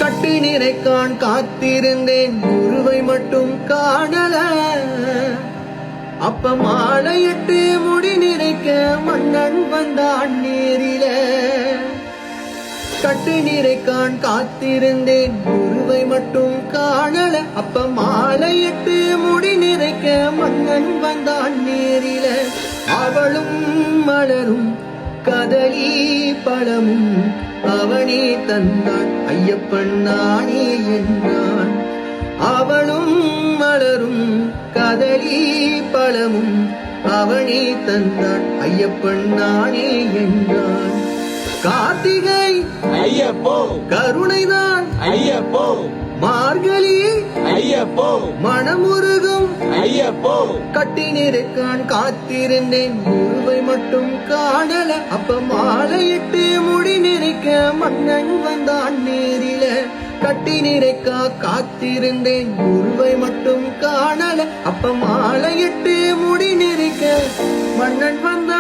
கட்டி நிறைக்கான் காத்திருந்தேன் குருவை மட்டும் காணல. அப்ப மாலையிட்டு முடி நிறைக்க மன்னன் வந்தான் நேரில. கட்டி நிறைக்கான் காத்திருந்தேன் குருவை மட்டும் காணல. அப்ப மாலையிட்டு முடி நிறைக்க மன்னன் வந்தான் நேரில. அவளும் மலரும் கதலி பழமும் அவனே தந்தான் ஐயப்பன் நானே என்றான். அவளும் மலரும் கதலி பழமும் அவனே தந்தான் ஐயப்பன் நானே என்றான். கார்த்திகை ஐயப்போ கருணைதான் ஐயப்போ மார்கழி ஐயப்போ மனமுருகும் ஐயப்போ கட்டி நிறைக்கான் காத்திருந்தேன் குருவை மட்டும் காணல. அப்ப மாலையிட்டு முடி நிறைக்க மன்னன் வந்தான் நேரில. கட்டி நிறைக்க காத்திருந்தேன் குருவை மட்டும் காணல. அப்ப மாலையிட்டு முடி நிறைக்க மன்னன் வந்தான்.